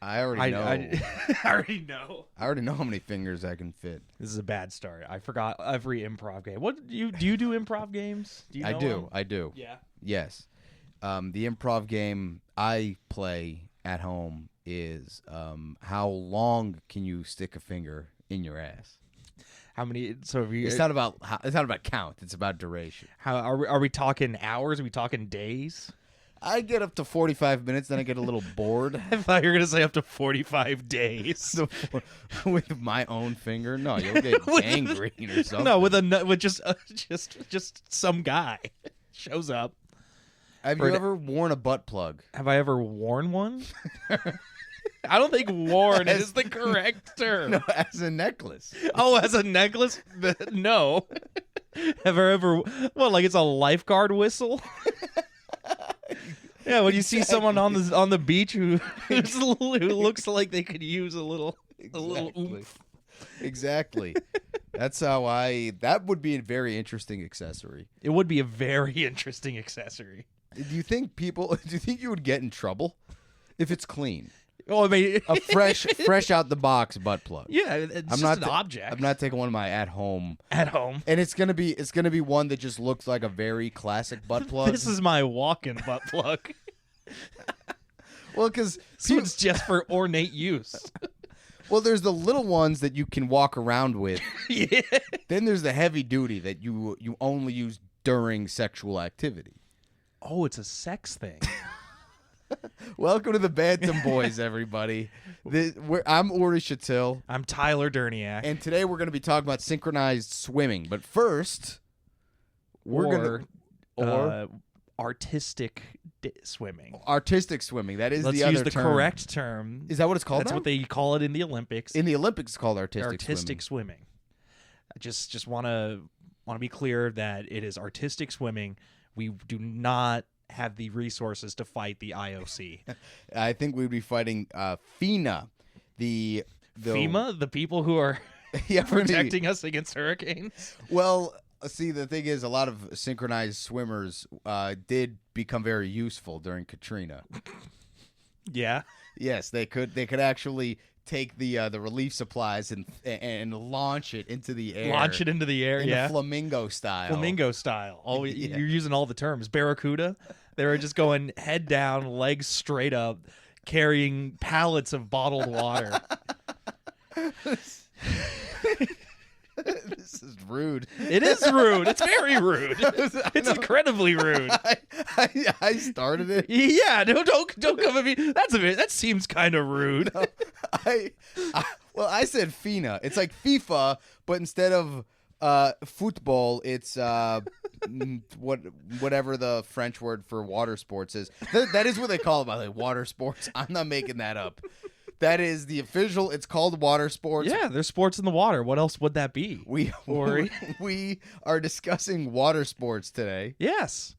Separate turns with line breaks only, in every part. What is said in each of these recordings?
I already know.
I already know.
I already know how many fingers I can fit.
This is a bad start. I forgot every improv game. What do you do improv games? Do you know them?
I do.
Yeah.
Yes. The improv game I play at home is how long can you stick a finger in your ass?
How many? So if you,
It's not about count. It's about duration.
how are we talking hours? Are we talking days?
I get up to 45 minutes, then I get a little bored
I thought you were gonna say up to 45 days.
with my own finger. No, you'll get gangrene or something.
No, with just some guy shows up.
Have you ever worn a butt plug?
Have I ever worn one? I don't think worn is the correct term.
No, as a necklace.
Oh, as a necklace? No. Have I ever? What? Like it's a lifeguard whistle? Yeah, when you see someone on the beach who looks like they could use a little oomph.
Exactly. That's how that would be a very interesting accessory.
It would be a very interesting accessory.
Do you think you would get in trouble if it's clean?
Oh, I mean,
A fresh out the box butt plug.
yeah, it's
I'm
just
not
an object.
I'm not taking one of my at home.
At home.
And it's gonna be one that just looks like a very classic butt plug.
This is my walk-in butt plug.
Well, because
So it's just for ornate use.
well, there's the little ones that you can walk around with.
Yeah.
Then there's the heavy duty that you only use during sexual activity.
Oh, it's a sex thing.
Welcome to the Bantam Boys, everybody. I'm Uri Chatil,
I'm Tyler Derniak.
and today we're going to be talking about synchronized swimming. But first,
artistic swimming.
Artistic swimming. That is
Let's
the other
use the
term.
correct term.
Is that what it's called?
That's
now?
what they call it in the Olympics.
In the Olympics, it's called artistic
swimming. I just want to be clear that it is artistic swimming. We do not have the resources to fight the IOC.
I think we'd be fighting FINA, the
FEMA, the people who are
yeah,
protecting us against hurricanes.
Well, see, the thing is, a lot of synchronized swimmers did become very useful during Katrina.
Yeah.
Yes, they could actually take the relief supplies and launch it into the air.
Launch it into the air,
in
yeah.
a flamingo style.
Flamingo style. Oh,
Yeah.
You're using all the terms. Barracuda. They were just going head down, legs straight up, carrying pallets of bottled water.
This is rude.
It is rude. It's very rude. It's incredibly rude.
I started it.
Yeah, no, don't come at me. That seems kind of rude.
No, I said FINA. It's like FIFA, but instead of football, it's whatever the French word for water sports is. That is what they call it, by the way, water sports. I'm not making that up. That is the official. It's called water sports.
Yeah, there's sports in the water. What else would that be?
We are discussing water sports today.
Yes.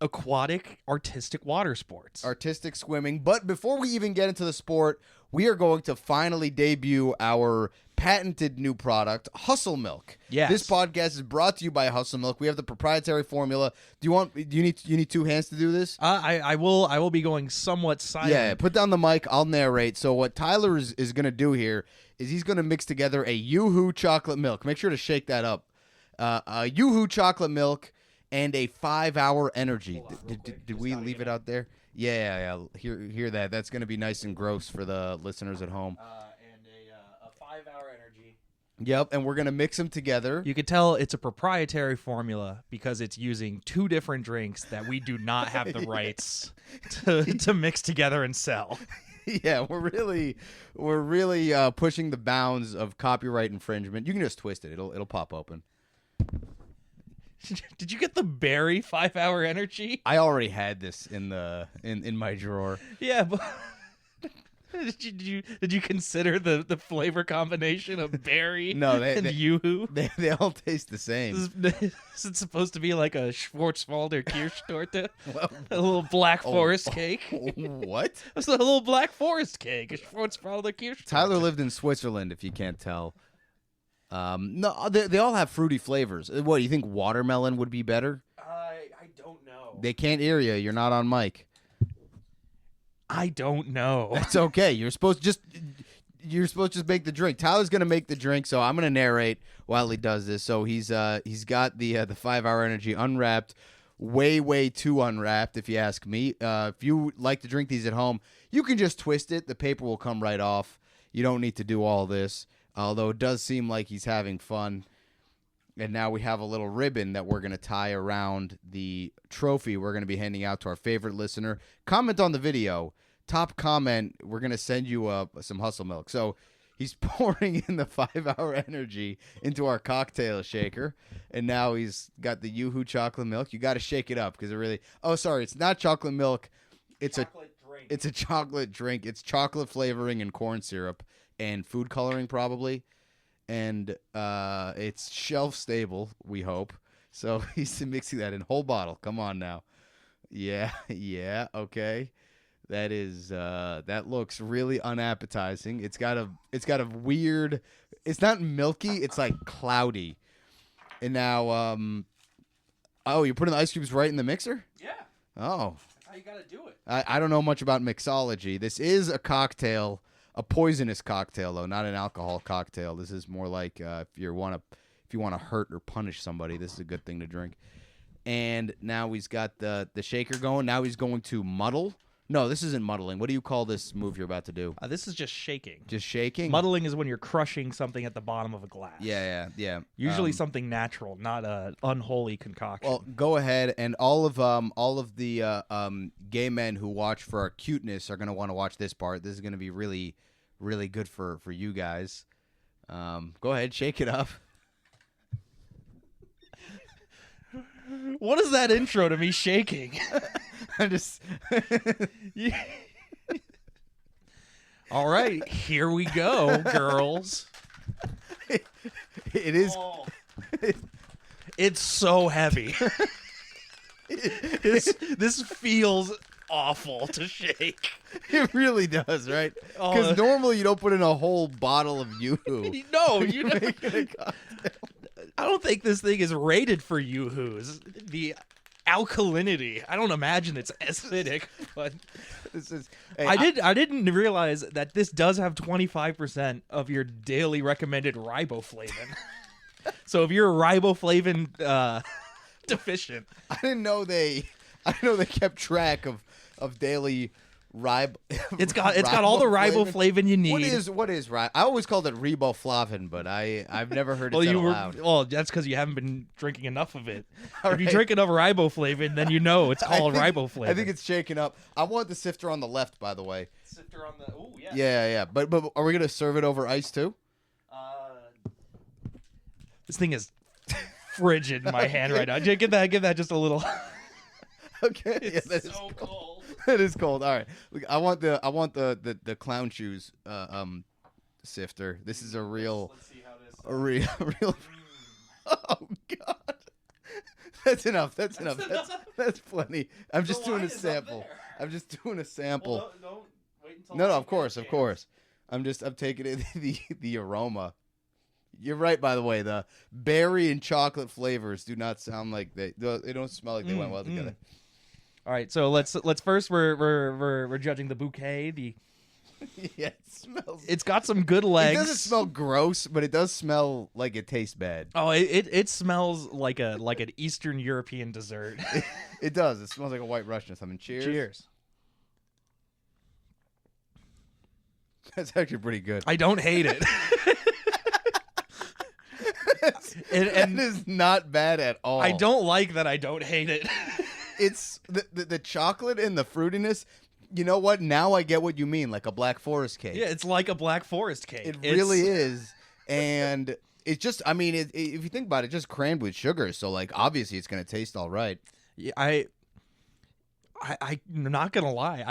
Aquatic, artistic water sports.
Artistic swimming. But before we even get into the sport, we are going to finally debut our patented new product, Hustle Milk.
Yes.
This podcast is brought to you by Hustle Milk. We have the proprietary formula. Do you need two hands to do this?
I will be going somewhat silent.
Yeah, put down the mic. I'll narrate. So what Tyler is going to do here is he's going to mix together a Yoo-Hoo chocolate milk. Make sure to shake that up. A Yoo-Hoo chocolate milk and a 5-hour energy. Did we leave it out there? Yeah. Hear that. That's going to be nice and gross for the listeners at home.
And a 5-hour energy.
Yep, and we're going to mix them together.
You could tell it's a proprietary formula because it's using two different drinks that we do not have the rights to mix together and sell.
Yeah, we're really pushing the bounds of copyright infringement. You can just twist it. It'll pop open.
Did you get the berry 5-hour energy?
I already had this in my drawer.
Yeah, but did you consider the flavor combination of berry and Yoo-Hoo?
They all taste the same.
Is it supposed to be like a Schwarzwälder Kirschtorte? A little Black Forest cake?
What?
It's a little Black Forest cake. A Schwarzwälder Kirschtorte.
Tyler lived in Switzerland, if you can't tell. No, they all have fruity flavors. What, do you think watermelon would be better?
I don't know.
They can't hear you. You're not on mic.
I don't know.
It's okay. You're supposed to just make the drink. Tyler's gonna make the drink, so I'm gonna narrate while he does this. So he's got the 5-hour energy unwrapped, way too unwrapped, if you ask me. If you like to drink these at home, you can just twist it. The paper will come right off. You don't need to do all this. Although it does seem like he's having fun. And now we have a little ribbon that we're going to tie around the trophy we're going to be handing out to our favorite listener. Comment on the video. Top comment, we're going to send you some Hustle Milk. So he's pouring in the 5-hour energy into our cocktail shaker. And now he's got the Yoo-Hoo chocolate milk. You got to shake it up because it really... Oh, sorry. It's not chocolate milk. It's a chocolate drink. It's chocolate flavoring and corn syrup and food coloring probably. And it's shelf stable, we hope. So he's mixing that in whole bottle. Come on now. Yeah, okay. That is that looks really unappetizing. It's got a weird, it's not milky, it's like cloudy. And now oh, you're putting the ice cubes right in the mixer?
Yeah.
Oh.
That's how you got to do it.
I don't know much about mixology. This is a cocktail. A poisonous cocktail, though, not an alcohol cocktail. This is more like if you want to hurt or punish somebody, this is a good thing to drink. And now he's got the shaker going. Now he's going to muddle. No, this isn't muddling. What do you call this move you're about to do?
This is just shaking.
Just shaking?
Muddling is when you're crushing something at the bottom of a glass.
Yeah.
Usually something natural, not an unholy concoction.
Well, go ahead, and all of the gay men who watch for our cuteness are going to want to watch this part. This is going to be really, really good for you guys. Go ahead, shake it up.
What is that intro to me shaking?
I'm just...
All right, here we go, girls.
It is...
Oh. It's so heavy. This feels awful to shake.
It really does, right? Because normally you don't put in a whole bottle of Yoo-Hoo.
No, you don't. I don't think this thing is rated for Yoo-Hoos. The alkalinity. I don't imagine it's acidic, but
This is. Hey,
I didn't realize that this does have 25% of your daily recommended riboflavin. So if you're riboflavin deficient,
I didn't know they kept track of daily
it's got all the riboflavin you need.
What is I always called it riboflavin, but I've never heard it said aloud.
Well, that's because you haven't been drinking enough of it. If you drink enough riboflavin, then you know it's called riboflavin.
I think it's shaken up. I want the sifter on the left, by the way.
Sifter on the yeah.
Yeah. But are we gonna serve it over ice too?
This thing is frigid in my hand right now. Give that just a little.
Okay.
It's
that
so
is
cold.
It is cold. All right. Look, I want the clown shoes sifter. This is a real.
Let's see how this.
A real. Oh God. That's enough. That's enough. That's plenty. I'm just doing a sample. I'm just doing a sample.
Well, don't wait until.
No, of course. I'm taking it the aroma. You're right, by the way. The berry and chocolate flavors do not sound like they don't smell like they went well together.
All right, so let's first we're judging the bouquet.
Yeah, it smells.
It's got some good legs.
It doesn't smell gross, but it does smell like it tastes bad.
Oh, it smells like an Eastern European dessert.
It does. It smells like a White Russian or something. Cheers.
Cheers.
That's actually pretty good.
I don't hate it.
And it is not bad at all.
I don't like that. I don't hate it.
It's the chocolate and the fruitiness. You know what? Now I get what you mean, like a Black Forest cake.
Yeah, it's like a Black Forest cake.
It really is. And it's just, I mean, if you think about it, just crammed with sugar. So, like, obviously it's going to taste all right.
Yeah, I'm not going to lie.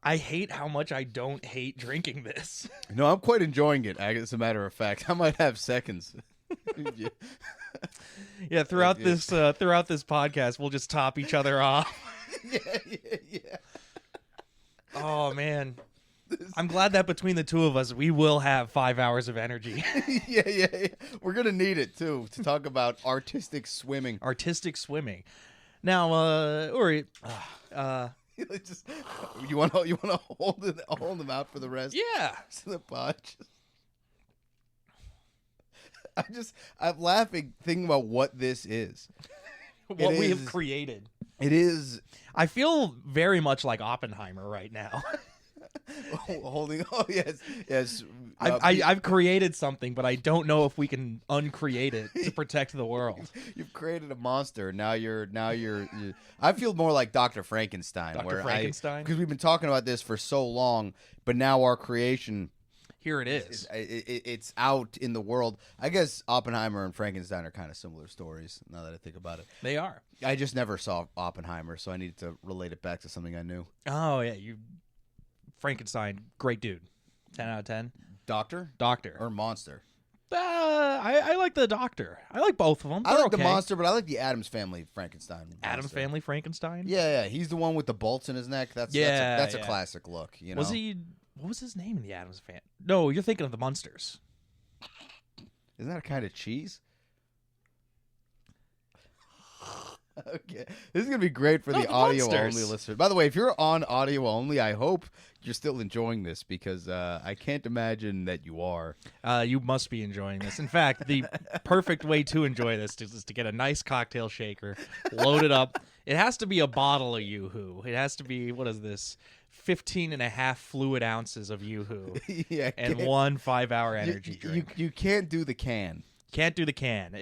I hate how much I don't hate drinking this.
No, I'm quite enjoying it, as a matter of fact. I might have seconds.
Yeah, throughout this podcast, we'll just top each other off.
Yeah.
Oh man, I'm glad that between the two of us, we will have 5 hours of energy.
Yeah. We're gonna need it too to talk about artistic swimming.
Artistic swimming. Now, Uri,
Just, you want to hold them out for the rest.
Yeah.
To the pod. I'm laughing thinking about what this is.
What we have created.
It is.
I feel very much like Oppenheimer right now.
Holding. Oh yes.
I've created something, but I don't know if we can uncreate it to protect the world.
You've created a monster. Now you're. I feel more like Dr. Frankenstein.
Dr. Frankenstein?
Because we've been talking about this for so long, but now our creation.
Here it is.
It's out in the world. I guess Oppenheimer and Frankenstein are kind of similar stories. Now that I think about it,
They are.
I just never saw Oppenheimer, so I needed to relate it back to something I knew.
Oh yeah, Frankenstein, great dude. 10 out of 10.
Doctor or monster?
I like the Doctor. I like both of them.
I
They're
like the
okay.
monster, but I like the Addams Family Frankenstein.
Addams
monster.
Family Frankenstein.
Yeah, he's the one with the bolts in his neck. That's a classic look. You know,
Was he? What was his name in the Addams Family? No, you're thinking of the Munsters.
Isn't that a kind of cheese? Okay, this is gonna be great for the audio only listeners. By the way, if you're on audio only, I hope you're still enjoying this because I can't imagine that you are.
You must be enjoying this. In fact, the perfect way to enjoy this is to get a nice cocktail shaker, load it up. It has to be a bottle of Yoo-Hoo. It has to be, what is this, 15.5 fluid ounces of Yoo-Hoo
Yeah,
and 1 5-hour energy drink.
You can't do the can.
Can't do the can.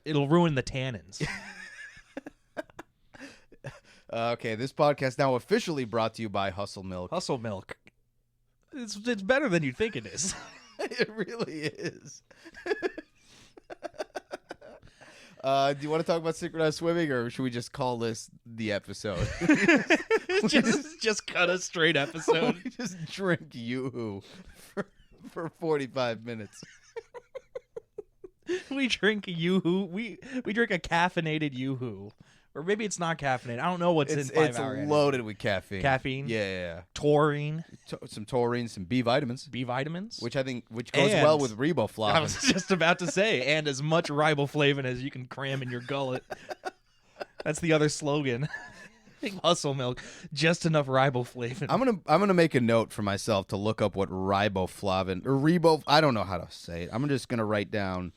It'll ruin the tannins.
Okay, this podcast now officially brought to you by Hustle Milk.
Hustle Milk. It's better than you think it is.
It really is. Do you want to talk about synchronized swimming, or should we just call this the episode?
just cut a straight episode.
We just drink Yoo-Hoo for 45 minutes.
We drink Yoo-Hoo. We drink a caffeinated Yoo-Hoo. Or maybe it's not caffeinated. I don't know what's in 5 hour.
It's loaded with caffeine.
Caffeine?
Yeah.
Taurine.
Some taurine, some B vitamins.
B vitamins?
Which goes well with riboflavin.
I was just about to say, and as much riboflavin as you can cram in your gullet. That's the other slogan. Hustle Milk, just enough riboflavin.
I'm gonna make a note for myself to look up what riboflavin or I don't know how to say it. I'm just gonna write down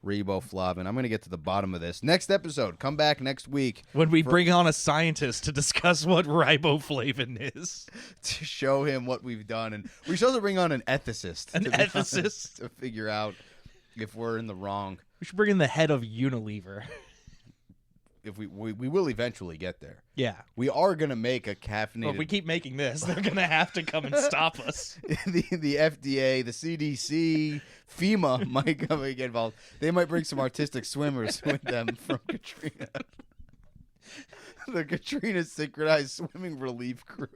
riboflavin. I'm going to get to the bottom of this. Next episode. Come back next week.
When we bring on a scientist to discuss what riboflavin is.
To show him what we've done. And we should also bring on an ethicist. To figure out if we're in the wrong.
We should bring in the head of Unilever.
If we will eventually get there.
Yeah.
We are going to make a caffeinated...
Well, if we keep making this, they're going to have to come and stop us.
The FDA, the CDC, FEMA might come and get involved. They might bring some artistic swimmers with them from Katrina. The Katrina Synchronized Swimming Relief Crew.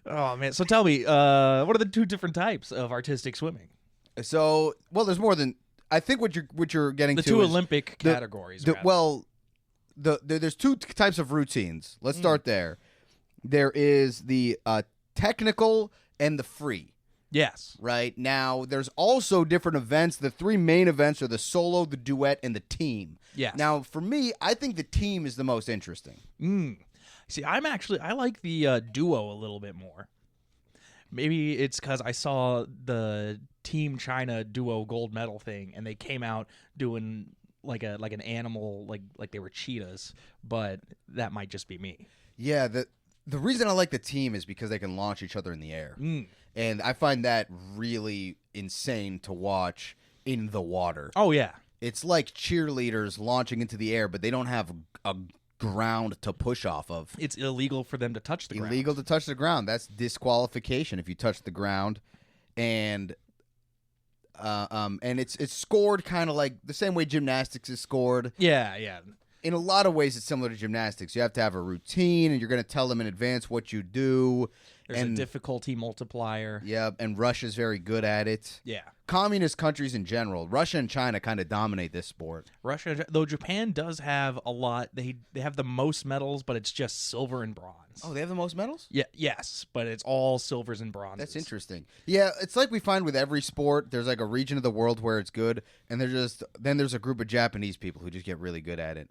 Oh, man. So tell me, what are the two different types of artistic swimming?
So, well, there's more than... I think what you're getting
the
to
two
is
Olympic categories.
There's two types of routines. Let's start there. There is the technical and the free.
Yes.
Right now, there's also different events. The three main events are the solo, the duet, and the team.
Yes.
Now, for me, I think the team is the most interesting.
See, I like the duo a little bit more. Maybe it's because I saw the Team China duo gold medal thing, and they came out doing like an animal, like they were cheetahs. But that might just be me.
Yeah, the reason I like the team is because they can launch each other in the air, and I find that really insane to watch in the water.
Oh yeah,
it's like cheerleaders launching into the air, but they don't have a ground to push off of.
It's illegal for them to touch the ground.
Illegal to touch the ground. That's disqualification if you touch the ground, and it's scored kind of like the same way gymnastics is scored.
Yeah.
In a lot of ways, it's similar to gymnastics. You have to have a routine, and you're going to tell them in advance what you do.
There's a difficulty multiplier.
Yeah, and Russia's very good at it.
Yeah.
Communist countries in general, Russia and China kind of dominate this sport.
Russia, though Japan does have a lot. They have the most medals, but it's just silver and bronze.
Oh, they have the most medals?
Yeah, yes, but it's all silvers and bronzes.
That's interesting. Yeah, it's like we find with every sport, there's like a region of the world where it's good, and then there's a group of Japanese people who just get really good at it.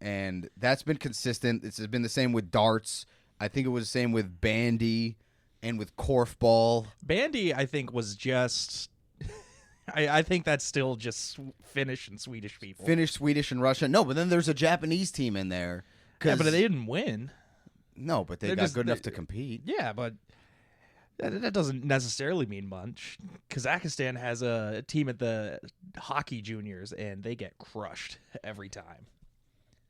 and that's been consistent. It's been the same with darts. I think it was the same with bandy and with korfball.
Bandy, I think, was just. I think that's still just Finnish and Swedish people.
Finnish, Swedish, and Russian. No, but then there's a Japanese team in there.
Yeah, but they didn't win.
No, but they got good enough to compete.
Yeah, but that doesn't necessarily mean much. Kazakhstan has a team at the hockey juniors, and they get crushed every time.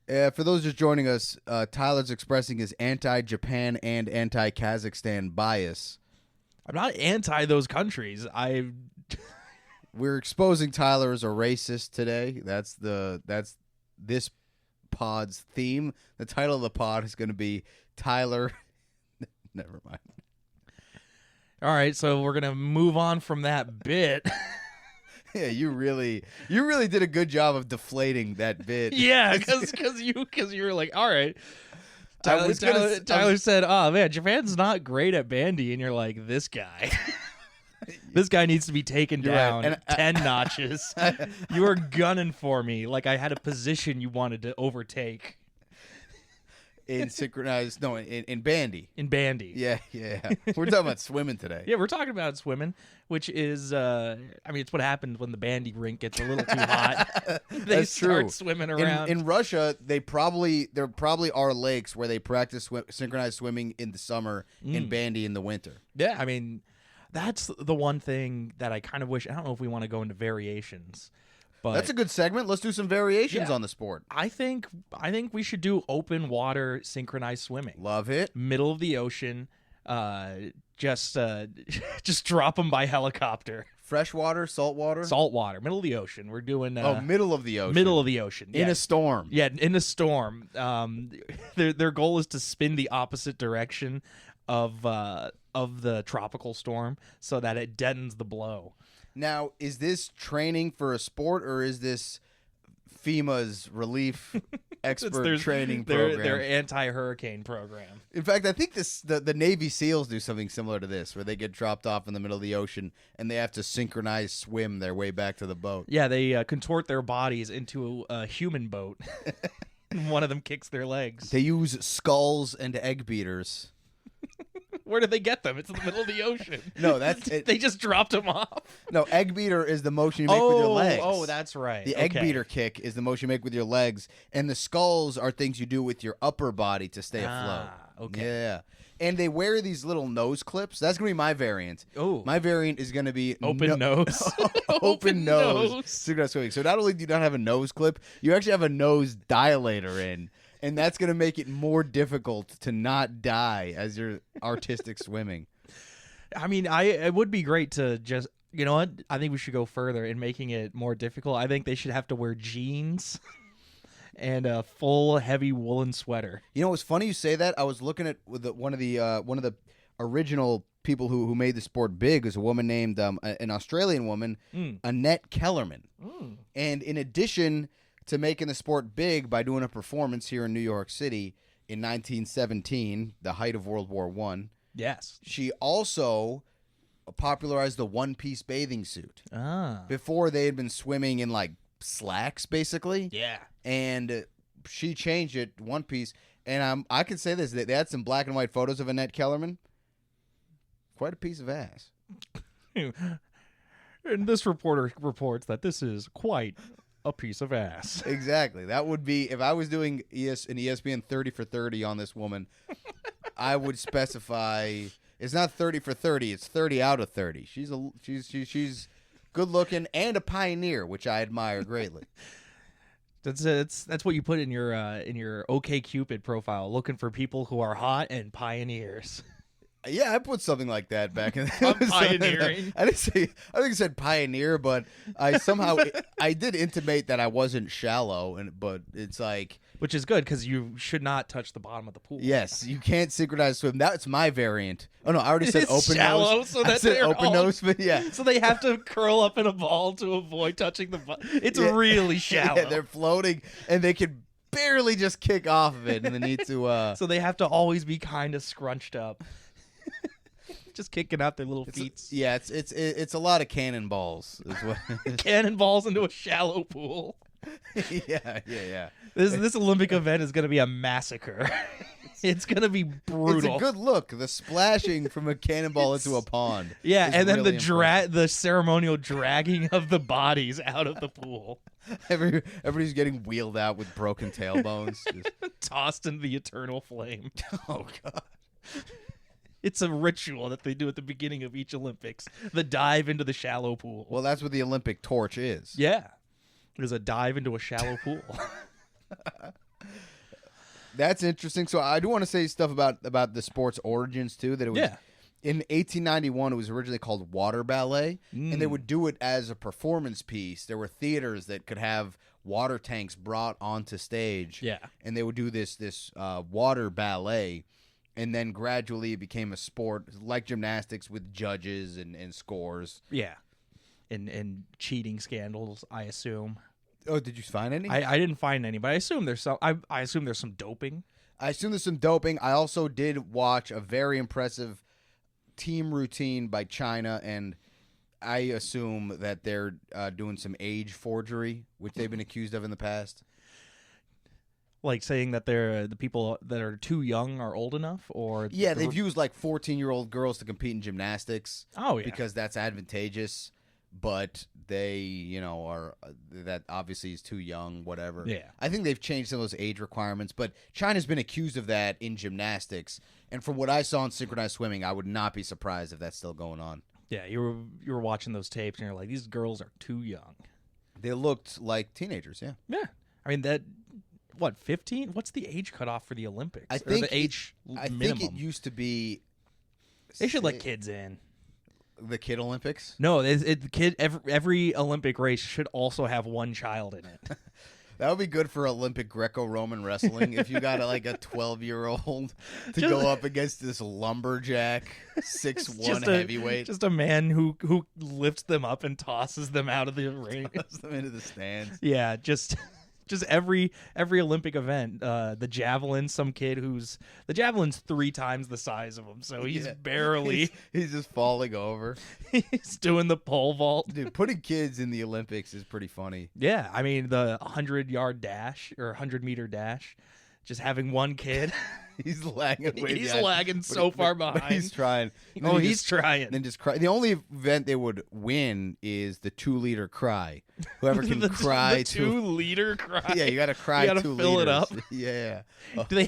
For those just joining us, Tyler's expressing his anti-Japan and anti-Kazakhstan bias.
I'm not anti those countries.
We're exposing Tyler as a racist today. That's this pod's theme. The title of the pod is going to be Tyler. Never mind.
All right, so we're gonna move on from that bit.
Yeah, you really did a good job of deflating that bit.
Yeah, because you were like, all right. Tyler said, "Oh man, Japan's not great at bandy," and you're like, "This guy, this guy needs to be taken down
right.
10 notches." You were gunning for me like I had a position you wanted to overtake.
In synchronized, no, in bandy.
In bandy.
Yeah. We're talking about swimming today.
Yeah, we're talking about swimming, which is, it's what happens when the bandy rink gets a little too hot. They start swimming around.
In Russia, there probably are lakes where they practice synchronized swimming in the summer and bandy in the winter.
Yeah, I mean, that's the one thing that I kind of wish. I don't know if we want to go into variations. But
that's a good segment. Let's do some variations on the sport.
I think we should do open water synchronized swimming.
Love it.
Middle of the ocean, just drop them by helicopter.
Freshwater, saltwater,
middle of the ocean. We're doing
middle of the ocean.
Middle of the ocean
in a storm.
Yeah, in a storm. Their goal is to spin the opposite direction of the tropical storm so that it deadens the blow.
Now, is this training for a sport, or is this FEMA's relief expert training program?
Their anti-hurricane program.
In fact, I think the Navy SEALs do something similar to this, where they get dropped off in the middle of the ocean and they have to synchronize swim their way back to the boat.
Yeah, they contort their bodies into a human boat. And one of them kicks their legs.
They use skulls and egg beaters.
Where did they get them? It's in the middle of the ocean.
No, that's it.
They just dropped them off.
No, egg beater is the motion you make with your legs.
Oh, that's right.
The egg beater kick is the motion you make with your legs, and the skulls are things you do with your upper body to stay afloat.
Okay.
Yeah. And they wear these little nose clips. That's going to be my variant.
Oh.
My variant is going to be
open nose.
Open nose. So not only do you not have a nose clip, you actually have a nose dilator in. And that's going to make it more difficult to not die as you're artistic swimming.
I mean, it would be great to just, you know what? I think we should go further in making it more difficult. I think they should have to wear jeans and a full heavy woolen sweater.
You know, it's funny you say that. I was looking at one of the original people who made the sport big is a woman named an Australian woman, Annette Kellerman. And in addition to making the sport big by doing a performance here in New York City in 1917, the height of World War I.
Yes.
She also popularized the one-piece bathing suit. Before they had been swimming in like slacks, basically.
Yeah.
And she changed it one piece. And I can say this: they had some black and white photos of Annette Kellerman. Quite a piece of ass.
And this reporter reports that this is quite a piece of ass.
Exactly. That would be, if I was doing an ESPN 30 for 30 on this woman, I would specify it's not 30 for 30, it's 30 out of 30. She's good looking and a pioneer, which I admire greatly.
That's what you put in your OkCupid profile, looking for people who are hot and pioneers.
Yeah, I put something like that back in.
Pioneering.
I think it said pioneer, but I somehow I did intimate that I wasn't shallow, but it's like,
which is good because you should not touch the bottom of the pool.
Yes, you can't synchronize swim. That's my variant. Oh no, I already said
it's
open
shallow,
nose.
So that
I said open nose, but yeah.
So they have to curl up in a ball to avoid touching the bottom. It's really shallow.
Yeah, they're floating and they can barely just kick off of it, and they need to.
So they have to always be kind of scrunched up. Just kicking out their little feet.
It's a lot of cannonballs.
Cannonballs into a shallow pool.
yeah.
This Olympic event is going to be a massacre. It's going to be brutal.
It's a good look. The splashing from a cannonball into a pond.
Yeah,
is
and then
really
the ceremonial dragging of the bodies out of the pool,
everybody's getting wheeled out with broken tailbones.
tossed into the eternal flame.
Oh God.
It's a ritual that they do at the beginning of each Olympics. The dive into the shallow pool.
Well, that's what the Olympic torch is.
Yeah. There's a dive into a shallow pool.
That's interesting. So I do want to say stuff about the sport's origins too. That it was in 1891. It was originally called water ballet, and they would do it as a performance piece. There were theaters that could have water tanks brought onto stage.
Yeah,
and they would do this water ballet, and then gradually it became a sport like gymnastics with judges and scores.
Yeah, and cheating scandals, I assume.
Oh, did you find any?
I didn't find any, but I assume there's some. I assume there's some doping.
I assume there's some doping. I also did watch a very impressive team routine by China, and I assume that they're doing some age forgery, which they've been accused of in the past.
Like saying that they're the people that are too young are old enough, or
yeah, they've used like 14-year-old girls to compete in gymnastics.
Oh yeah,
because that's advantageous. But they, are that obviously is too young, whatever.
Yeah.
I think they've changed some of those age requirements, but China's been accused of that in gymnastics. And from what I saw in synchronized swimming, I would not be surprised if that's still going on.
Yeah, you were watching those tapes and you're like, these girls are too young.
They looked like teenagers, yeah.
Yeah. I mean, 15? What's the age cutoff for the Olympics?
I think
the age
minimum.
minimum?
Think it used to be.
They should let kids in.
The Kid Olympics?
No, every Olympic race should also have one child in it.
That would be good for Olympic Greco-Roman wrestling if you got a 12-year-old to go up against this lumberjack 6'1" heavyweight.
Just a man who lifts them up and tosses them out of the ring.
Tosses them into the stands.
Yeah, just every Olympic event, the javelin, some kid the javelin's 3 times the size of him, so he's barely
he's just falling over.
He's doing the pole vault.
Dude, putting kids in the Olympics is pretty funny.
Yeah, I mean the 100-yard dash or 100-meter dash, just having one kid.
He's lagging.
He's lagging so far behind.
But he's trying.
He's trying.
Then just cry. The only event they would win is the 2-liter cry. Whoever can cry
the 2-liter cry.
Yeah, you got to cry.
You got to
2
fill
liters.
it up.
Yeah.
Do they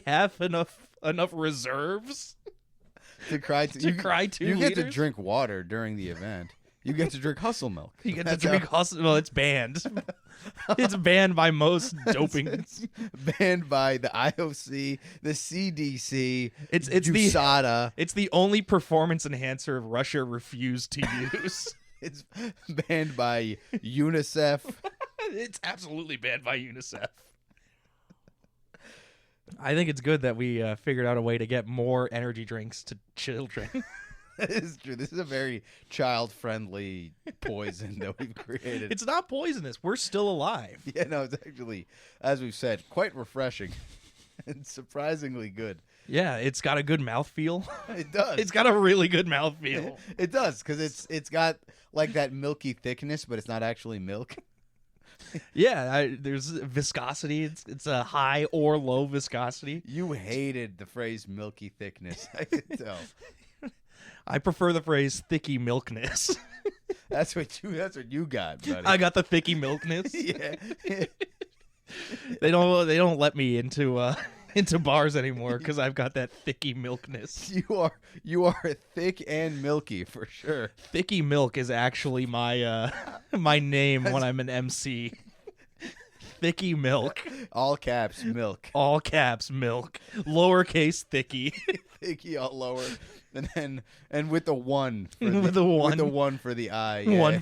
have enough reserves
to cry?
To cry 2
You
liters?
get to drink water during the event. You get to drink hustle milk.
You get to drink hustle. Well, it's banned. It's banned by most doping.
It's banned by the IOC, the CDC.
It's
USADA.
It's the only performance enhancer Russia refused to use.
It's banned by UNICEF.
It's absolutely banned by UNICEF. I think it's good that we figured out a way to get more energy drinks to children.
That is true. This is a very child-friendly poison that we've created.
It's not poisonous. We're still alive.
Yeah, no, it's actually, as we've said, quite refreshing and surprisingly good.
Yeah, it's got a good mouthfeel.
It does.
It's got a really good mouthfeel.
It does, because it's got like that milky thickness, but it's not actually milk.
Yeah, there's viscosity. It's a high or low viscosity.
You hated the phrase milky thickness. I can tell.
I prefer the phrase thicky milkness.
That's what you got, buddy.
I got the thicky milkness.
Yeah.
They don't let me into bars anymore because I've got that thicky milkness.
You are thick and milky for sure.
Thicky milk is actually my my name when I'm an MC. Thicky milk.
All caps milk.
All caps milk. Lowercase thicky.
Thicky all lower. And with the 1 for
with the 1.
With the 1 for the I. Yeah,
one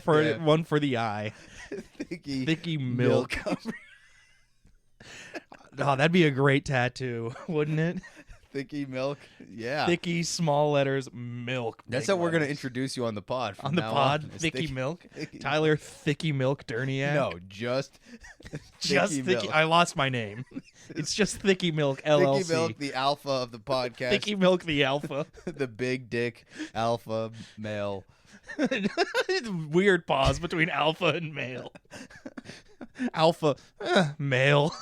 for the I.
Thicky
milk. Oh, that'd be a great tattoo, wouldn't it?
Thicky milk. Yeah.
Thicky small letters milk.
That's how we're going to introduce you on the pod.
On the pod, Thicky milk. Tyler Thicky Milk Derniak.
No, just
Thicky.
Milk.
I lost my name. It's just Thicky Milk LLC.
Thicky Milk, the alpha of the podcast.
Thicky Milk, the alpha.
The big dick alpha male.
Weird pause between alpha and male. Alpha male.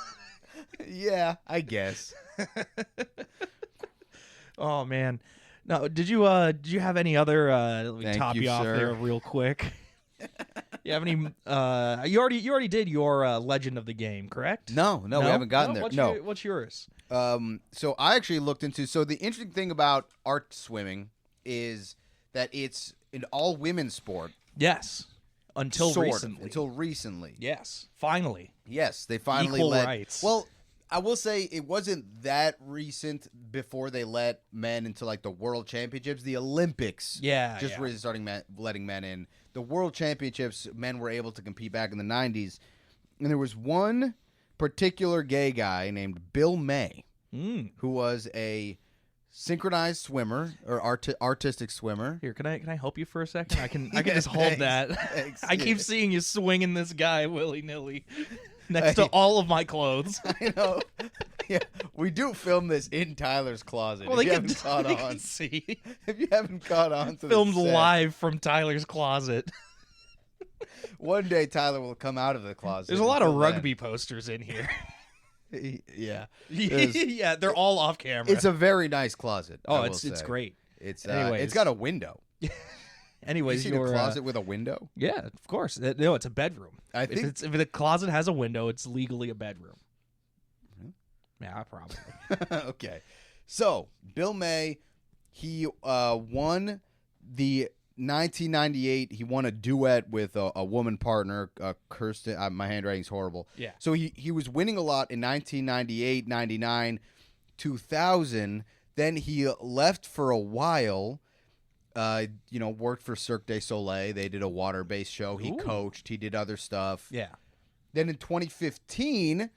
Yeah, I guess.
Oh man. No, did you have any other let me
Thank
top
you,
you off
sir.
there real quick? You have any you already did your legend of the game, correct?
No, we haven't gotten there.
What's yours?
So I actually looked into. So the interesting thing about art swimming is that it's an all women's sport.
Yes. Until
Sort of,
recently.
until recently.
Yes. Finally.
Yes, they finally
Equal
let.
rights.
Well, I will say it wasn't that recent before they let men into like the World Championships, the Olympics.
Yeah.
Just really starting letting men in. The World Championships, men were able to compete back in the 90s, and there was one particular gay guy named Bill May, who was a synchronized swimmer or artistic swimmer.
Here, can I help you for a second? I can just hold
thanks,
that.
thanks,
I keep seeing you swinging this guy willy-nilly next to all of my clothes.
I know. Yeah, we do film this in Tyler's closet.
Well,
if
they
you
can,
haven't caught
they
on,
can see.
if you haven't caught on to
Filmed
the set,
live from Tyler's closet.
one day Tyler will come out of the closet.
There's a lot of
Until
rugby posters in here.
then- Yeah,
Yeah, they're all off camera.
it's a very nice closet. I
oh,
will
it's
say.
great.
It's
Anyways.
it's got a window.
Anyways,
You see
your
the closet with a window?
yeah, of course. No, it's a bedroom.
I think.
If the closet has a window, it's legally a bedroom.
Mhm.
Yeah, probably.
Okay, so Bill May, he won the 1998. He won a duet with a woman partner, Kirsten. My handwriting's horrible.
Yeah.
So he was winning a lot in 1998, 99, 2000. Then he left for a while. Worked for Cirque du Soleil. They did a water-based show. He
Ooh.
coached. He did other stuff.
Yeah.
Then in 2015,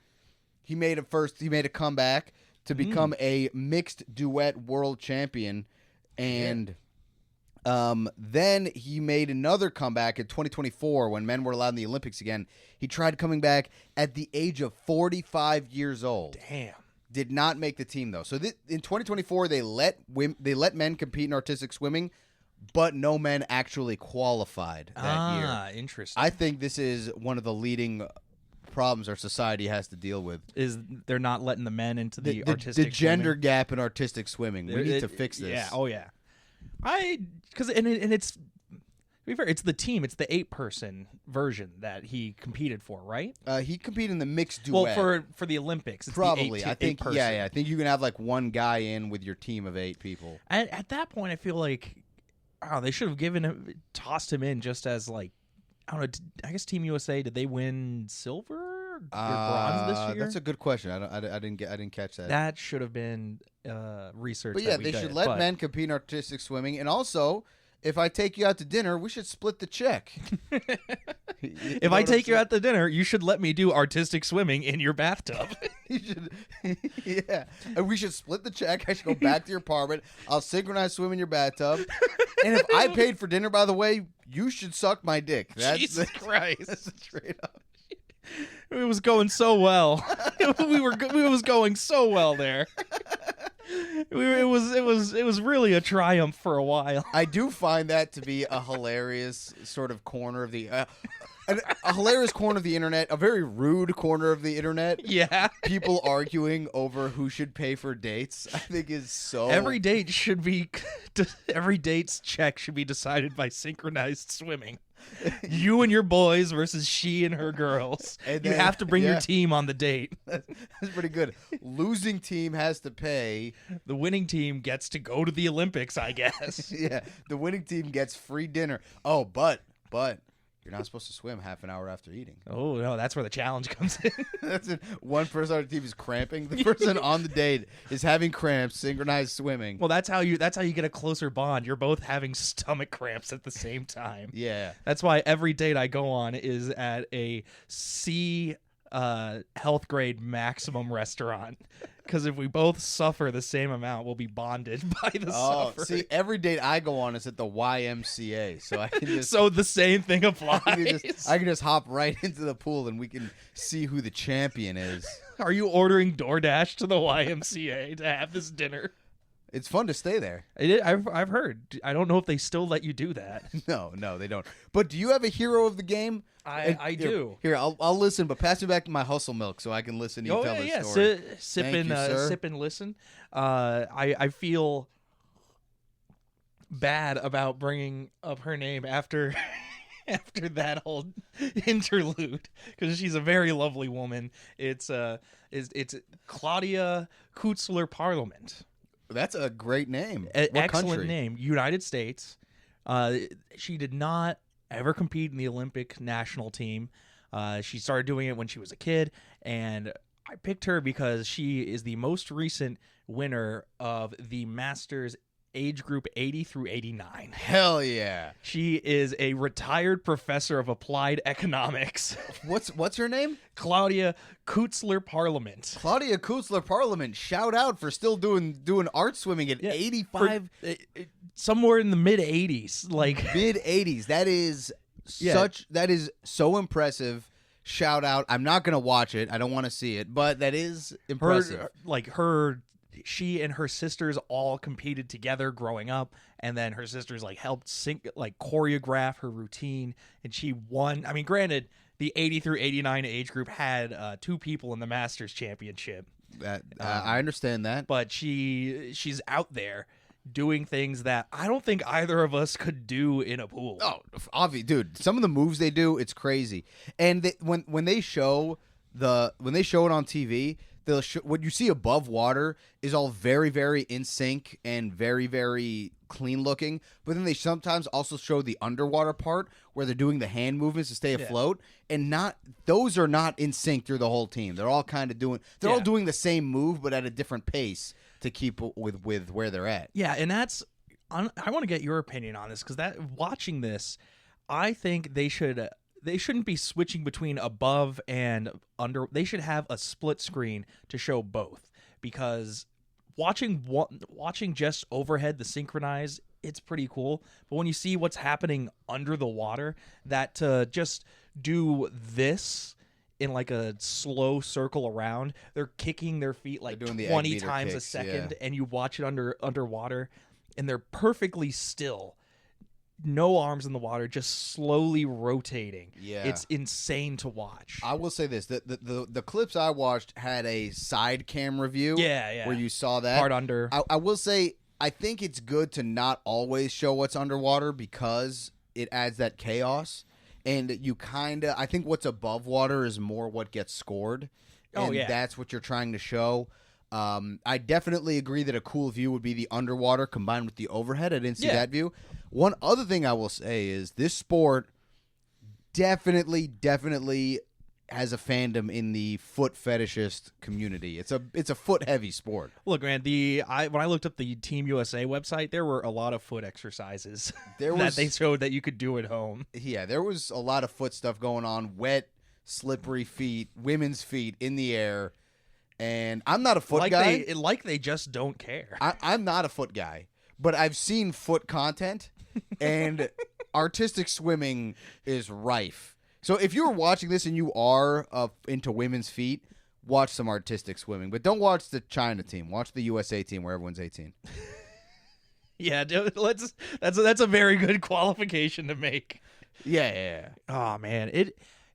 he made a comeback to become a mixed duet world champion, and then he made another comeback in 2024 when men were allowed in the Olympics again. He tried coming back at the age of 45 years old.
Damn.
Did not make the team though. So in 2024, they let men compete in artistic swimming, but no men actually qualified that year.
Ah, interesting.
I think this is one of the leading problems our society has to deal with.
Is they're not letting the men into the
The
artistic
gender
swimming?
gap in artistic swimming. We need to fix this.
Yeah. Oh yeah. And it's to be fair, it's the team. It's the 8-person version that he competed for, right?
He competed in the mixed duet.
Well, for the Olympics, it's
probably.
The
I think.
8-person.
Yeah. I think you can have like one guy in with your team of 8 people.
At that point, I feel like, they should have tossed him in just as like, I don't know. I guess Team USA, did they win silver or bronze this year?
That's a good question. I didn't catch that.
That should have been research.
But
that
yeah,
we
they
did,
should let
but-
men compete in artistic swimming, and also, if I take you out to dinner, we should split the check.
If I take you out to dinner, you should let me do artistic swimming in your bathtub.
You should, yeah. And we should split the check. I should go back to your apartment. I'll synchronize swim in your bathtub. And if I paid for dinner, by the way, you should suck my dick.
Jesus Christ.
That's straight up.
It was going so well. It was going so well there. It was really a triumph for a while.
I do find that to be a hilarious sort of corner of the a hilarious corner of the internet, a very rude corner of the internet.
Yeah.
People arguing over who should pay for dates, I think is so.
Every date's check should be decided by synchronized swimming. You and your boys versus she and her girls.
And
You
then-
have to bring
yeah.
your team on the date.
That's pretty good. Losing team has to pay.
The winning team gets to go to the Olympics, I guess.
Yeah, the winning team gets free dinner. Oh, but you're not supposed to swim half an hour after eating.
Oh no, that's where the challenge comes in.
That's it. One person on the team is cramping. The person on the date is having cramps. Synchronized swimming.
Well, that's how you get a closer bond. You're both having stomach cramps at the same time.
Yeah.
That's why every date I go on is at a C health grade maximum restaurant. Because if we both suffer the same amount, we'll be bonded by the suffering.
See, every date I go on is at the YMCA, so I can just
So the same thing applies.
I can just hop right into the pool and we can see who the champion is.
Are you ordering DoorDash to the YMCA to have this dinner?
It's fun to stay there.
I've heard. I don't know if they still let you do that.
No, they don't. But do you have a hero of the game?
I do.
Here, I'll listen, but pass me back my hustle milk so I can listen to you tell this story.
Sip
Thank you, sir.
sip and listen. I feel bad about bringing up her name after after that whole interlude because she's a very lovely woman. It's Claudia Kutzler Parliament.
That's a great name.
Excellent
country?
name. United States. She did not ever compete in the Olympic national team. She started doing it when she was a kid, and I picked her because she is the most recent winner of the Masters age group 80 through 89.
Hell yeah.
She is a retired professor of applied economics.
What's her name?
Claudia Kutzler Parliament.
Claudia Kutzler Parliament. Shout out for still doing art swimming at 85.
Somewhere in the mid 80s. Like
mid 80s. That is that is so impressive. Shout out. I'm not going to watch it. I don't want to see it, but that is impressive.
She and her sisters all competed together growing up, and then her sisters helped choreograph her routine, and she won. I mean, granted, the 80 through 89 age group had 2 people in the Masters championship.
I understand that,
but she's out there doing things that I don't think either of us could do in a pool.
Oh, obviously, dude. Some of the moves they do, it's crazy. And when they show it on TV. What you see above water is all very, very in sync and very, very clean looking. But then they sometimes also show the underwater part where they're doing the hand movements to stay afloat, and those are not in sync through the whole team. They're all kind of all doing the same move, but at a different pace to keep with where they're at.
Yeah, and I want to get your opinion on this because watching this, I think they shouldn't be switching between above and under. They should have a split screen to show both, because watching just overhead, the synchronize, it's pretty cool. But when you see what's happening under the water, that to just do this in a slow circle around, they're kicking their feet 20 times a second, and you watch it underwater, and they're perfectly still. No arms in the water, just slowly rotating. Yeah, it's insane to watch.
I will say this: the clips I watched had a side camera view.
Yeah,
where you saw that
part under.
I will say I think it's good to not always show what's underwater because it adds that chaos, and I think what's above water is more what gets scored. And that's what you're trying to show. I definitely agree that a cool view would be the underwater combined with the overhead. I didn't see that view. One other thing I will say is this sport definitely has a fandom in the foot fetishist community. It's a foot heavy sport.
Look, man, when I looked up the Team USA website, there were a lot of foot exercises that they showed that you could do at home.
Yeah, there was a lot of foot stuff going on. Wet, slippery feet, women's feet in the air. And I'm not a foot guy.
They just don't care.
I'm not a foot guy, but I've seen foot content, and artistic swimming is rife. So if you're watching this and you are into women's feet, watch some artistic swimming. But don't watch the China team. Watch the USA team where everyone's 18.
Yeah, that's a very good qualification to make.
Yeah.
Oh, man.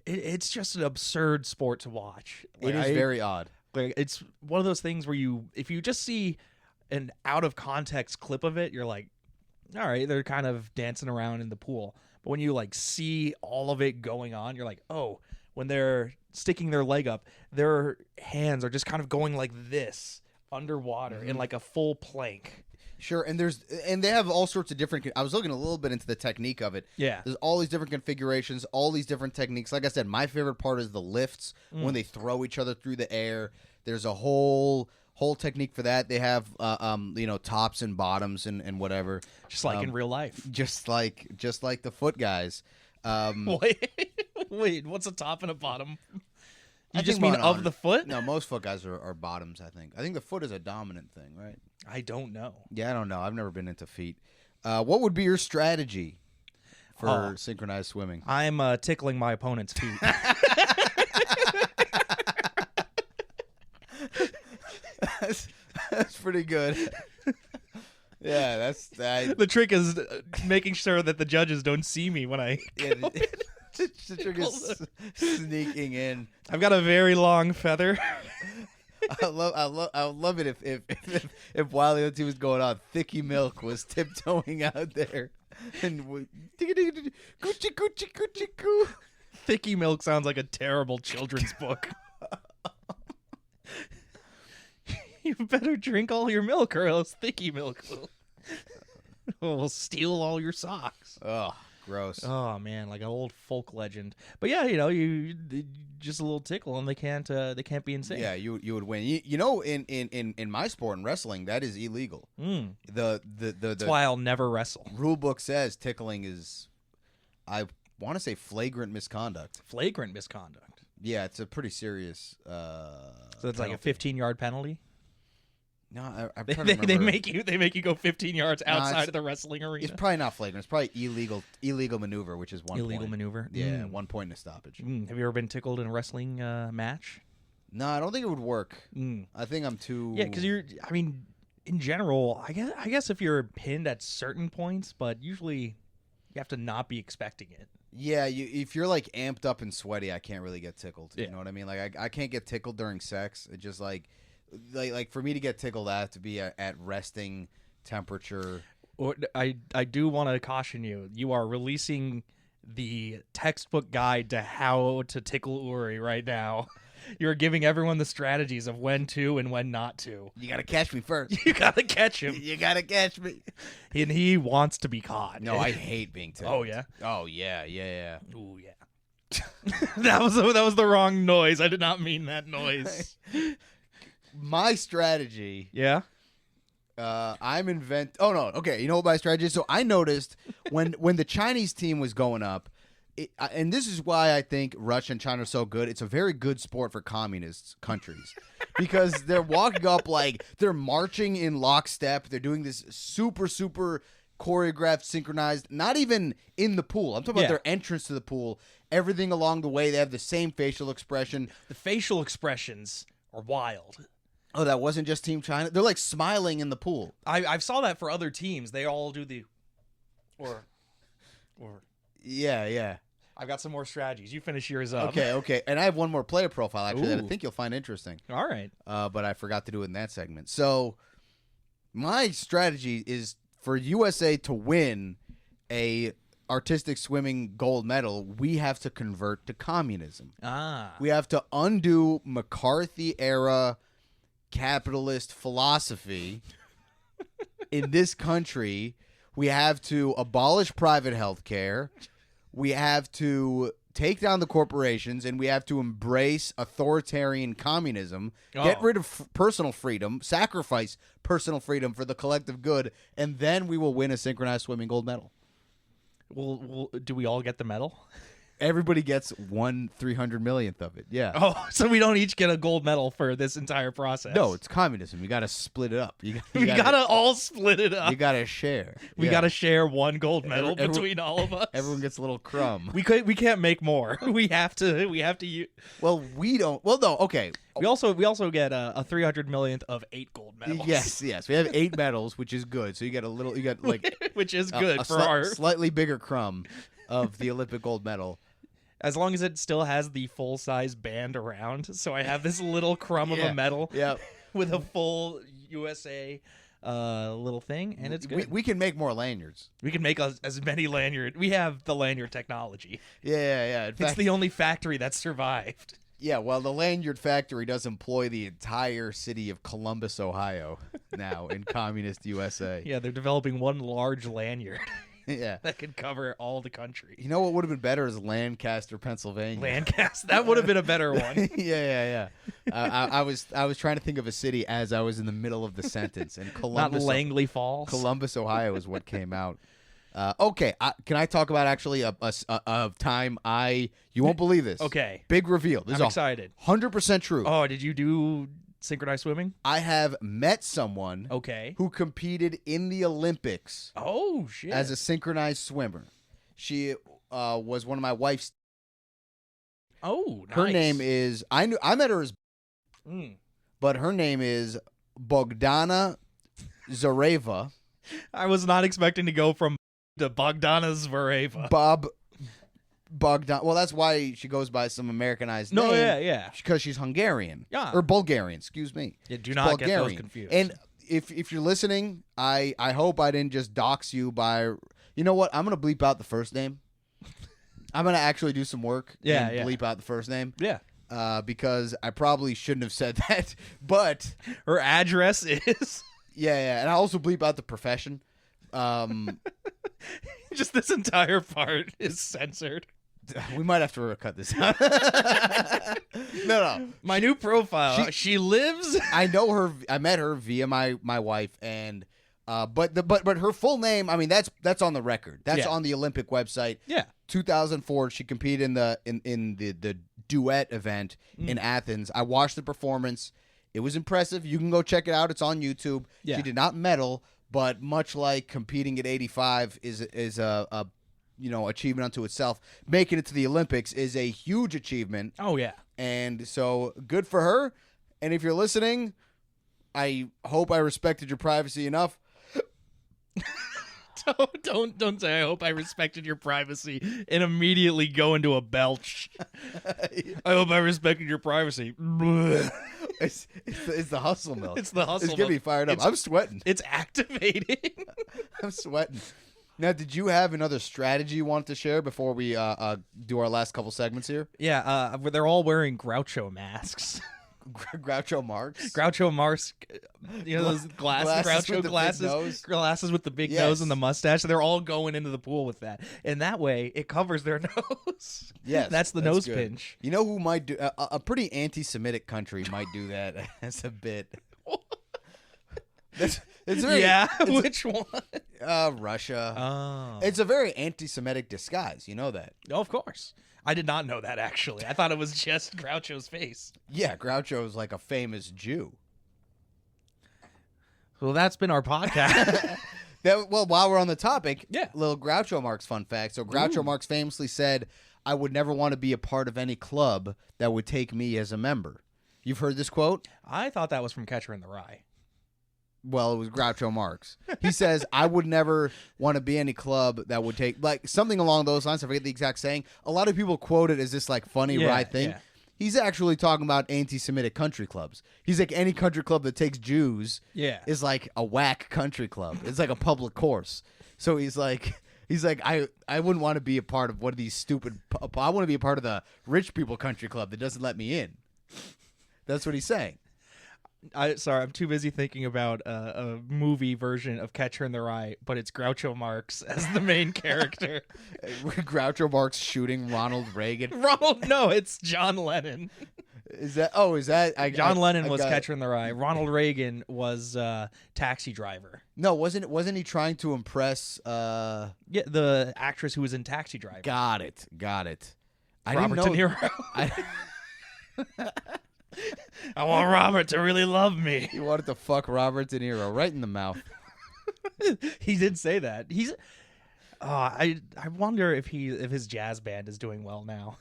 It's just an absurd sport to watch.
It is very odd.
It's one of those things where if you just see an out of context clip of it, you're like, all right, they're kind of dancing around in the pool. But when you see all of it going on, you're like, oh, when they're sticking their leg up, their hands are just kind of going like this underwater in a full plank.
Sure, and they have all sorts of different. I was looking a little bit into the technique of it.
Yeah,
there's all these different configurations, all these different techniques. Like I said, my favorite part is the lifts when they throw each other through the air. There's a whole technique for that. They have tops and bottoms and whatever,
just like in real life,
just like the foot guys.
Wait, what's a top and a bottom? You just mean of the foot?
No, most foot guys are bottoms, I think the foot is a dominant thing, right?
I don't know.
Yeah, I don't know. I've never been into feet. What would be your strategy for synchronized swimming?
I'm tickling my opponent's feet.
That's pretty good. Yeah, that's
The trick is making sure that the judges don't see me when I.
yeah, the trick is sneaking in.
I've got a very long feather.
I would love it if while the other team was going on, Thicky Milk was tiptoeing out there and coochie coochie coochie coo.
Thicky Milk sounds like a terrible children's book. You better drink all your milk, or else Thicky Milk will steal all your socks.
Oh, gross.
Oh man, like an old folk legend. But yeah, you just a little tickle and they can't be insane.
Yeah, you would win. In my sport in wrestling, that is illegal.
That's why I'll never wrestle.
Rule book says tickling is, I want to say, flagrant misconduct.
Flagrant misconduct.
Yeah, it's a pretty serious.
So it's like a 15-yard penalty.
No, I'm
They,
trying to
they
remember.
they make you go 15 yards outside of the wrestling arena.
It's probably not flagrant. It's probably illegal maneuver, which is one
Illegal
point.
maneuver.
Yeah, 1 point in a stoppage.
Have you ever been tickled in a wrestling match?
No, I don't think it would work. I think I'm too.
Yeah, because in general, I guess if you're pinned at certain points, but usually you have to not be expecting it.
Yeah, if you're like amped up and sweaty, I can't really get tickled.
Yeah.
You know what I mean? Like I can't get tickled during sex. It just like for me to get tickled, I have to be at resting temperature.
Or I do want to caution you. You are releasing the textbook guide to how to tickle Uri right now. You're giving everyone the strategies of when to and when not to.
You gotta catch me first.
You gotta catch him.
You gotta catch me.
And he wants to be caught.
No, I hate being tickled.
Oh yeah.
Oh yeah.
Ooh yeah. that was the wrong noise. I did not mean that noise.
My strategy.
Yeah.
Oh no. Okay. You know what my strategy is? So I noticed when the Chinese team was going up, and this is why I think Russia and China are so good. It's a very good sport for communist countries because they're walking up like they're marching in lockstep. They're doing this super choreographed, synchronized. Not even in the pool. I'm talking about their entrance to the pool. Everything along the way, they have the same facial expression.
The facial expressions are wild.
Oh, that wasn't just Team China? They're like smiling in the pool.
I saw that for other teams. They all do the or
Yeah.
I've got some more strategies. You finish yours up.
Okay. And I have one more player profile actually that I
Ooh.
think you'll find interesting.
All right.
But I forgot to do it in that segment. So my strategy is for USA to win a artistic swimming gold medal, we have to convert to communism. We have to undo McCarthy era capitalist philosophy in this country. We have to abolish private health care. We have to take down the corporations, and we have to embrace authoritarian communism, get rid of personal freedom, sacrifice personal freedom for the collective good, and then we will win a synchronized swimming gold medal.
Well, do we all get the medal?
Everybody gets 1/300 millionth of it. Yeah.
Oh, so we don't each get a gold medal for this entire process.
No, it's communism. You got to split it up. You
we gotta all split it up.
You got to share.
We gotta share one gold medal between all of us.
Everyone gets a little crumb.
We can't make more. We have to use.
Well, we don't. Well, no. Okay.
We also get a 300 millionth of 8 gold medals.
Yes. We have 8 medals, which is good. So you get like
which is good for our
slightly bigger crumb of the Olympic gold medal.
As long as it still has the full size band around, so I have this little crumb of a medal, with a full USA little thing, and it's good.
We can make more lanyards.
We can make as many lanyard. We have the lanyard technology.
Yeah.
It's the only factory that survived.
Yeah, well, the lanyard factory does employ the entire city of Columbus, Ohio, now in communist USA.
Yeah, they're developing one large lanyard.
Yeah,
that could cover all the country.
You know what would have been better is Lancaster, Pennsylvania.
Lancaster, that would have been a better one.
Yeah. I was trying to think of a city as I was in the middle of the sentence, and Columbus,
not Langley Falls.
Columbus, Ohio, is what came out. Okay, can I talk about actually a time you won't believe this.
Okay,
big reveal. This
I'm
is
excited.
100% true.
Oh, did you do synchronized swimming?
I have met someone who competed in the Olympics.
Oh, shit.
As a synchronized swimmer. She was one of my wife's.
Oh, nice.
Her name is I met her as but her name is Bogdana Zareva.
I was not expecting to go from to Bogdana Zvereva.
Bob Bogdan. Well, that's why she goes by some Americanized
No,
name.
yeah.
Because she's Hungarian.
Yeah.
Or Bulgarian, excuse me.
Yeah, do
She's
not get those
Bulgarian.
confused.
And if you're listening, I hope I didn't just dox you by... You know what? I'm going to bleep out the first name. I'm going to actually do some work and bleep out the first name.
Yeah.
Because I probably shouldn't have said that. But...
Her address is...
Yeah. And I also bleep out the profession.
Just this entire part is censored.
We might have to cut this out. No.
My new profile. She lives.
I know her. I met her via my wife, and but her full name. I mean, that's on the record. That's on the Olympic website.
Yeah.
2004. She competed in the duet event in Athens. I watched the performance. It was impressive. You can go check it out. It's on YouTube.
Yeah.
She did not medal, but much like competing at 85 is a achievement unto itself. Making it to the Olympics is a huge achievement.
Oh, yeah.
And so good for her. And if you're listening, I hope I respected your privacy enough.
Don't say I hope I respected your privacy and immediately go into a belch. I hope I respected your privacy.
It's the hustle milk.
It's the hustle
It's getting me fired up. I'm sweating.
It's activating.
I'm sweating. Now, did you have another strategy you wanted to share before we do our last couple segments here?
Yeah, they're all wearing Groucho masks.
Groucho Marx?
Groucho Marx, those glasses Groucho glasses with the big nose and the mustache. They're all going into the pool with that. And that way, it covers their nose.
Yes.
That's the nose
good.
pinch.
You know who might do... a pretty anti-Semitic country might do that as a bit.
Which one?
Russia.
Oh.
It's a very anti-Semitic disguise. You know that.
Oh, of course. I did not know that, actually. I thought it was just Groucho's face.
Yeah, Groucho is like a famous Jew.
Well, that's been our podcast.
Well, while we're on the topic,
Yeah.
little Groucho Marx fun fact. So Groucho Marx famously said, "I would never want to be a part of any club that would take me as a member." You've heard this quote?
I thought that was from Catcher in the Rye.
Well, it was Groucho Marx. He says, "I would never want to be any club that would take," like something along those lines. I forget the exact saying. A lot of people quote it as this like funny wry thing.
Yeah.
He's actually talking about anti-Semitic country clubs. He's like, any country club that takes Jews is like a whack country club. It's like a public course. So he's like, I wouldn't want to be a part of one of these stupid. I want to be a part of the rich people country club that doesn't let me in. That's what he's saying.
Sorry, I'm too busy thinking about a movie version of Catcher in the Rye, but it's Groucho Marx as the main character.
Groucho Marx shooting Ronald Reagan.
No, it's John Lennon.
Is that?
John Lennon was Catcher in the Rye. Ronald Reagan was Taxi Driver.
No, wasn't he trying to impress?
Yeah, the actress who was in Taxi Driver.
Got it.
Robert De Niro. I want Robert to really love me.
He wanted to fuck Robert De Niro right in the mouth.
He did say that. He's. I wonder if his jazz band is doing well now.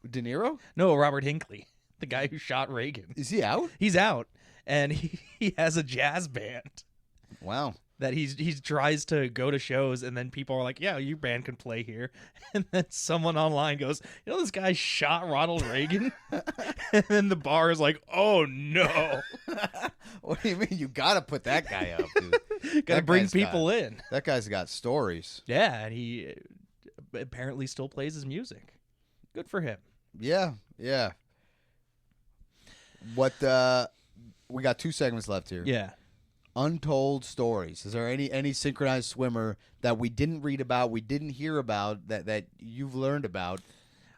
De Niro?
No, Robert Hinckley, the guy who shot Reagan.
Is he out?
He's out, and he has a jazz band.
Wow.
That he tries to go to shows, and then people are like, "Yeah, your band can play here," and then someone online goes, "You know, this guy shot Ronald Reagan," and then the bar is like, "Oh no!"
What do you mean? You gotta put that guy up, dude.
Gotta bring people in.
That guy's got stories.
Yeah, and he apparently still plays his music. Good for him.
Yeah. What? We got 2 segments left here.
Yeah.
Untold stories. Is there any synchronized swimmer that we didn't read about, we didn't hear about, that you've learned about?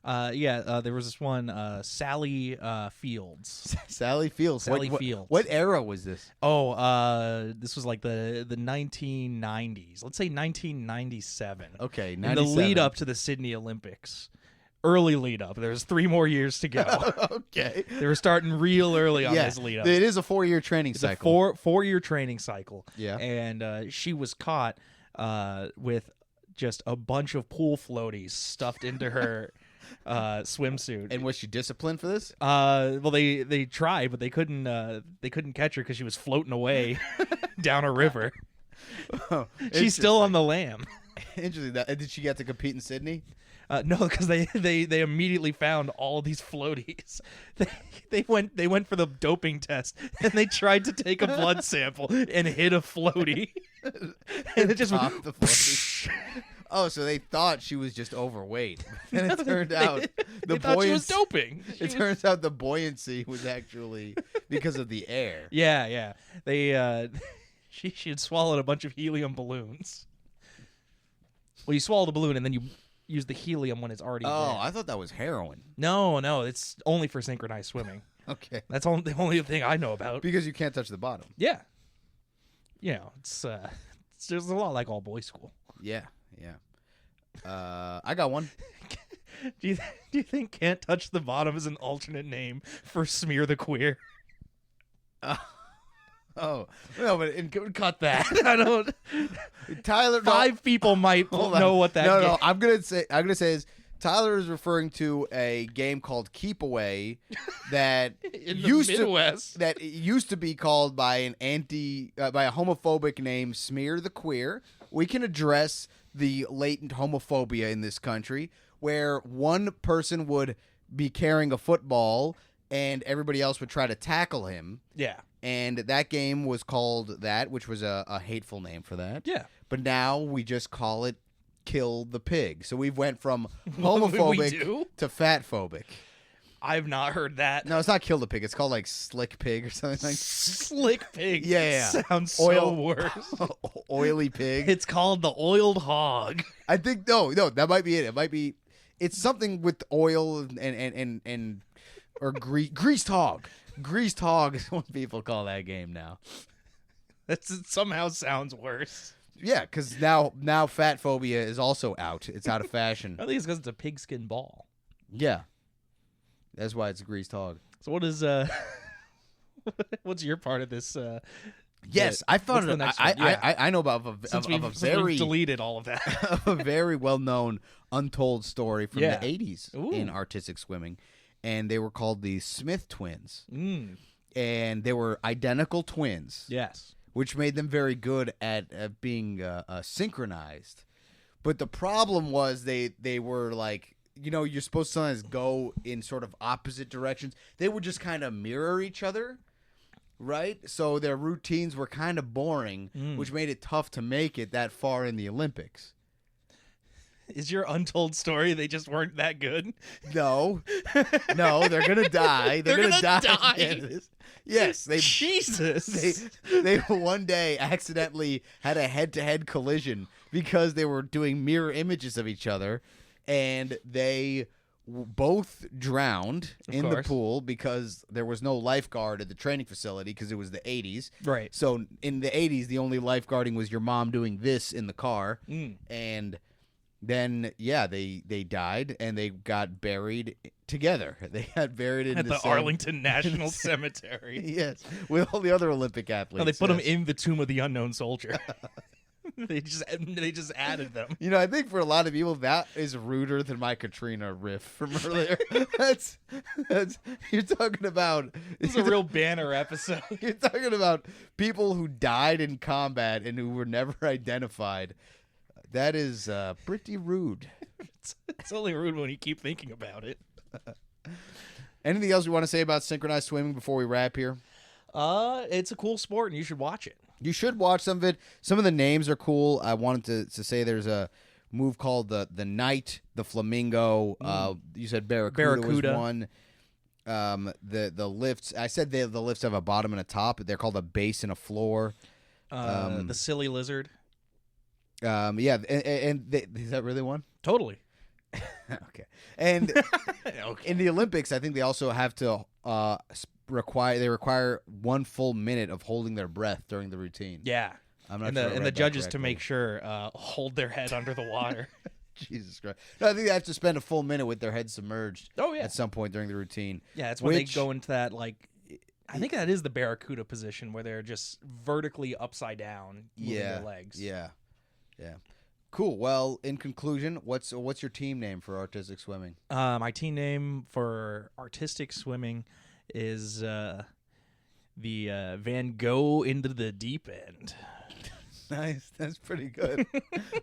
There was this one, Sally Fields.
Sally Fields.
Fields.
What era was this?
Oh, this was like the 1990s. Let's say 1997.
Okay, 97.
In the lead up to the Sydney Olympics. Early lead up. There's 3 more years to go.
Okay.
They were starting real early on this lead up.
It is a 4-year training cycle.
A four-year training cycle.
Yeah.
And she was caught with just a bunch of pool floaties stuffed into her swimsuit.
And was she disciplined for this?
Well, they tried, but they couldn't catch her because she was floating away down a river.
Oh,
She's still on the lam.
Interesting. Did she get to compete in Sydney?
No, because they immediately found all these floaties. They went for the doping test and they tried to take a blood sample and hit a floaty, and it just
Popped the floaty. Oh, so they thought she was just overweight, and it turned out
they thought she was doping.
Turns out the buoyancy was actually because of the air.
Yeah. They she had swallowed a bunch of helium balloons. Well, you swallow the balloon and then you use the helium when it's already
Oh,
there.
I thought that was heroin.
No, it's only for synchronized swimming.
Okay.
That's the only thing I know about.
Because you can't touch the bottom.
Yeah. It's there's a lot like all boys school.
Yeah. I got one.
Do you think "Can't Touch the Bottom" is an alternate name for "Smear the Queer"?
Oh no, but cut that.
I don't.
Tyler,
Five people might know what that.
No, I'm gonna say is Tyler is referring to a game called Keep Away that
in the Midwest.
that used to be called by a homophobic name, Smear the Queer. We can address the latent homophobia in this country, where one person would be carrying a football and everybody else would try to tackle him.
Yeah.
And that game was called that, which was a hateful name for that.
Yeah.
But now we just call it Kill the Pig. So we've went from homophobic to fatphobic.
I've not heard that.
No, it's not Kill the Pig. It's called like Slick Pig or something like
Slick Pig.
Yeah.
Sounds so worse.
Oily pig.
It's called the oiled hog.
I think no, that might be it. It might be it's something with oil and or greased hog. Greased hog is what people call that game now.
It somehow sounds worse.
Yeah, because now fat phobia is also out. It's out of fashion.
I think it's because it's a pigskin ball.
Yeah, that's why it's a greased hog.
So what is what's your part of this?
Yes, I found it. I know about
Since
a very
we've deleted all of that.
a very well known untold story from
Yeah.
the 80s in artistic swimming, and they were called the Smith twins, and they were identical twins.
Yes.
Which made them very good at being synchronized. But the problem was they were like, you're supposed to sometimes go in sort of opposite directions. They would just kind of mirror each other, right? So their routines were kind of boring, which made it tough to make it that far in the Olympics.
Is your untold story they just weren't that good?
No, they're gonna die. They're gonna die. Yes,
Jesus.
They one day accidentally had a head-to-head collision because they were doing mirror images of each other, and they both drowned in the pool because there was no lifeguard at the training facility because it was the 80s.
Right.
So in the 80s, the only lifeguarding was your mom doing this in the car, and then they died and they got buried together. They got buried in
at the
same,
Arlington National Cemetery.
Yes, with all the other Olympic athletes.
No, they put them in the Tomb of the Unknown Soldier. They just added them.
I think for a lot of people that is ruder than my Katrina riff from earlier. that's you're talking about.
It's a real banner episode.
You're talking about people who died in combat and who were never identified. That is pretty rude.
It's only rude when you keep thinking about it.
Anything else you want to say about synchronized swimming before we wrap here?
It's a cool sport and you should watch it.
You should watch some of it. Some of the names are cool. I wanted to say there's a move called the Knight, the Flamingo. You said Barracuda was one. The lifts. I said the lifts have a bottom and a top. They're called a base and a floor.
The Silly Lizard.
Yeah, and is that really one?
Totally.
Okay. And in the Olympics, I think they also have to require 1 full minute of holding their breath during the routine.
Yeah.
I'm not
and
sure
the judges to make sure hold their head under the water.
Jesus Christ. No, I think they have to spend a full minute with their head submerged
at
some point during the routine.
Yeah, it's when they go into that, like, I think that is the Barracuda position where they're just vertically upside down moving their legs.
Yeah. Yeah. Cool. Well, in conclusion, what's your team name for artistic swimming?
My team name for artistic swimming is the Van Gogh into the deep end.
Nice. That's pretty good.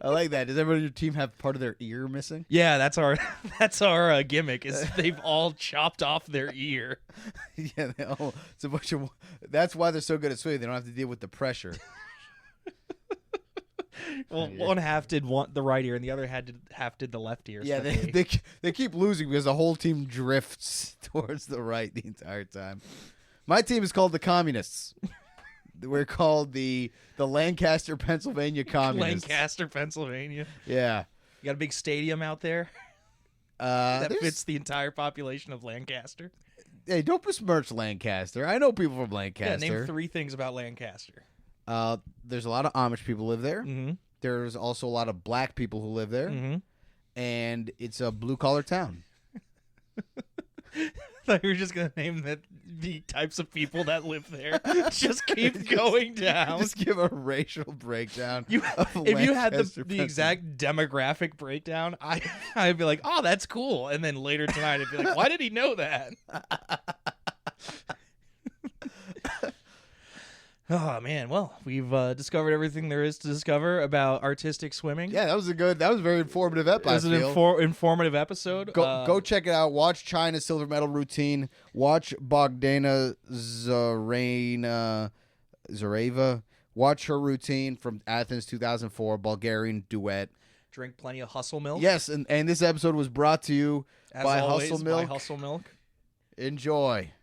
I like that. Does everyone on your team have part of their ear missing?
Yeah, that's our gimmick. Is they've all chopped off their ear.
Yeah, it's a bunch of. That's why they're so good at swimming. They don't have to deal with the pressure.
Well, one half did the right ear, and the other half did the left ear.
Yeah,
so
they keep losing because the whole team drifts towards the right the entire time. My team is called the Communists. We're called the Lancaster, Pennsylvania Communists.
Lancaster, Pennsylvania.
Yeah.
You got a big stadium out there that fits the entire population of Lancaster.
Hey, don't besmirch Lancaster. I know people from Lancaster.
Yeah, name 3 things about Lancaster.
There's a lot of Amish people live there.
Mm-hmm.
There's also a lot of black people who live there.
Mm-hmm.
And it's a blue-collar town.
I thought you were just going to name the types of people that live there. Just keep going down.
Just give a racial breakdown.
If you had the exact demographic breakdown, I'd be like, oh, that's cool. And then later tonight, I'd be like, why did he know that? Oh, man. Well, we've discovered everything there is to discover about artistic swimming.
Yeah, that was a very informative episode.
It was an informative episode.
Go check it out. Watch China's silver medal routine. Watch Bogdana Zareva. Watch her routine from Athens 2004, Bulgarian duet.
Drink plenty of Hustle Milk.
Yes, and this episode was brought to you by Hustle Milk.
By Hustle Milk.
Enjoy.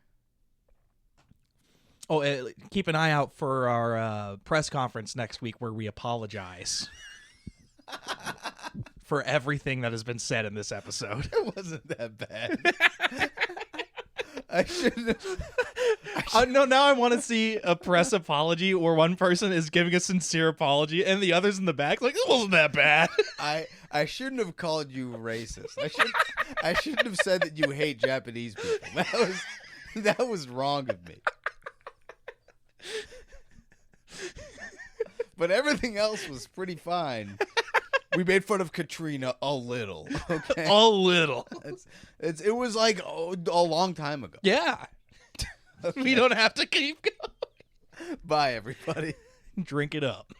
Oh, keep an eye out for our press conference next week where we apologize for everything that has been said in this episode.
It wasn't that bad. I shouldn't
No, now I want to see a press apology where one person is giving a sincere apology and the others in the back like, it wasn't that bad.
I shouldn't have called you racist. I shouldn't have said that you hate Japanese people. That was wrong of me. But everything else was pretty fine. We made fun of Katrina a little. Okay?
A little.
It was like a long time ago.
Yeah. Okay. We don't have to keep going.
Bye, everybody.
Drink it up.